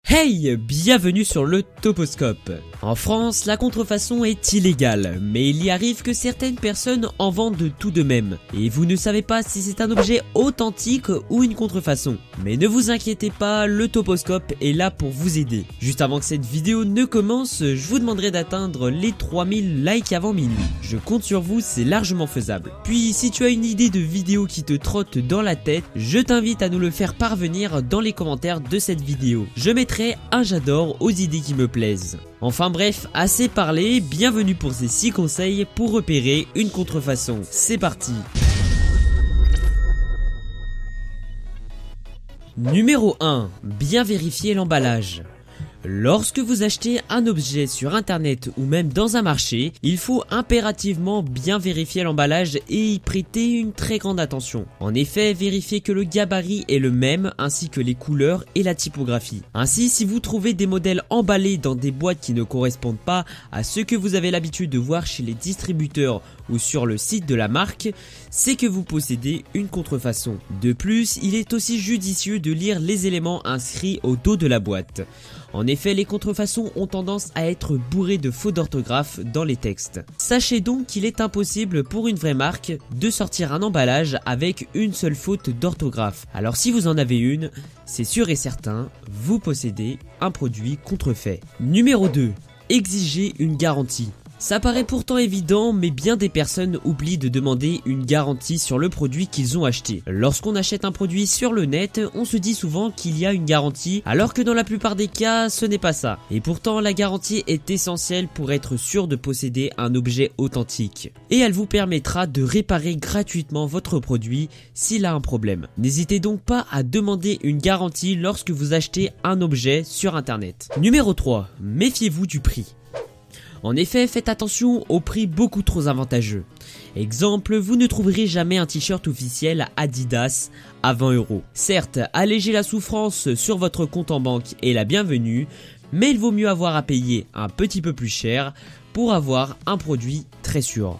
Hey, bienvenue sur le Toposcope. En France, la contrefaçon est illégale, mais il y arrive que certaines personnes en vendent tout de même. Et vous ne savez pas si c'est un objet authentique ou une contrefaçon. Mais ne vous inquiétez pas, le Toposcope est là pour vous aider. Juste avant que cette vidéo ne commence, je vous demanderai d'atteindre les 3000 likes avant minuit. Je compte sur vous, c'est largement faisable. Puis si tu as une idée de vidéo qui te trotte dans la tête, je t'invite à nous le faire parvenir dans les commentaires de cette vidéo. Je mettrai un j'adore aux idées qui me plaisent. Enfin bref, assez parlé, bienvenue pour ces 6 conseils pour repérer une contrefaçon. C'est parti. Numéro 1. Bien vérifier l'emballage. Lorsque vous achetez un objet sur internet ou même dans un marché, il faut impérativement bien vérifier l'emballage et y prêter une très grande attention. En effet, vérifiez que le gabarit est le même ainsi que les couleurs et la typographie. Ainsi, si vous trouvez des modèles emballés dans des boîtes qui ne correspondent pas à ce que vous avez l'habitude de voir chez les distributeurs ou sur le site de la marque, c'est que vous possédez une contrefaçon. De plus, il est aussi judicieux de lire les éléments inscrits au dos de la boîte. En effet, les contrefaçons ont tendance à être bourrées de fautes d'orthographe dans les textes. Sachez donc qu'il est impossible pour une vraie marque de sortir un emballage avec une seule faute d'orthographe. Alors si vous en avez une, c'est sûr et certain, vous possédez un produit contrefait. Numéro 2. Exigez une garantie. Ça paraît pourtant évident, mais bien des personnes oublient de demander une garantie sur le produit qu'ils ont acheté. Lorsqu'on achète un produit sur le net, on se dit souvent qu'il y a une garantie, alors que dans la plupart des cas, ce n'est pas ça. Et pourtant, la garantie est essentielle pour être sûr de posséder un objet authentique. Et elle vous permettra de réparer gratuitement votre produit s'il a un problème. N'hésitez donc pas à demander une garantie lorsque vous achetez un objet sur internet. Numéro 3. Méfiez-vous du prix. En effet, faites attention aux prix beaucoup trop avantageux. Exemple, vous ne trouverez jamais un t-shirt officiel Adidas à 20 €. Certes, alléger la souffrance sur votre compte en banque est la bienvenue, mais il vaut mieux avoir à payer un petit peu plus cher pour avoir un produit très sûr.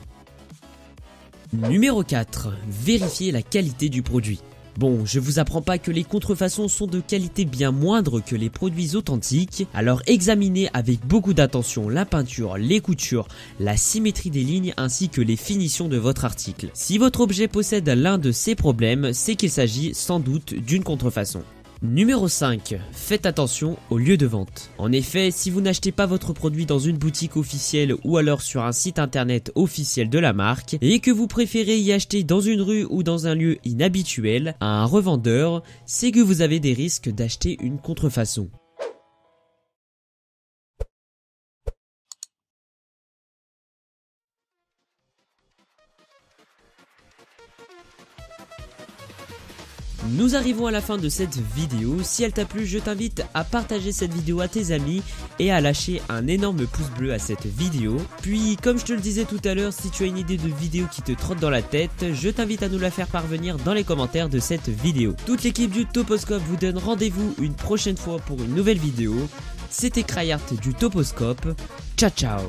Numéro 4. Vérifiez la qualité du produit. Bon, je vous apprends pas que les contrefaçons sont de qualité bien moindre que les produits authentiques, alors examinez avec beaucoup d'attention la peinture, les coutures, la symétrie des lignes ainsi que les finitions de votre article. Si votre objet possède l'un de ces problèmes, c'est qu'il s'agit sans doute d'une contrefaçon. Numéro 5. Faites attention au lieu de vente. En effet, si vous n'achetez pas votre produit dans une boutique officielle ou alors sur un site internet officiel de la marque et que vous préférez y acheter dans une rue ou dans un lieu inhabituel à un revendeur, c'est que vous avez des risques d'acheter une contrefaçon. Nous arrivons à la fin de cette vidéo. Si elle t'a plu, je t'invite à partager cette vidéo à tes amis et à lâcher un énorme pouce bleu à cette vidéo. Puis, comme je te le disais tout à l'heure, si tu as une idée de vidéo qui te trotte dans la tête, je t'invite à nous la faire parvenir dans les commentaires de cette vidéo. Toute l'équipe du Toposcope vous donne rendez-vous une prochaine fois pour une nouvelle vidéo. C'était Cryart du Toposcope. Ciao ciao.